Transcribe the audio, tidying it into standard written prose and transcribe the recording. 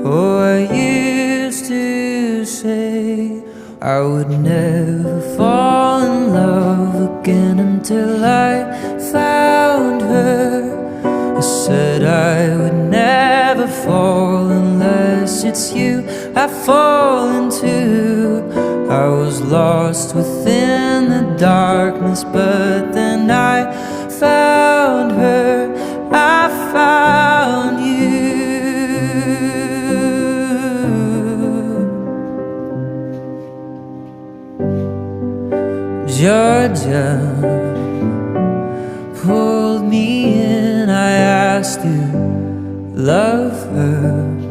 Oh, I used to say I would never fall in love again until I found her. I said I would never fall unless it's you I fall into. I was lost within the darkness, but then I found her, I found you. Georgia pulled me in, I asked to love her.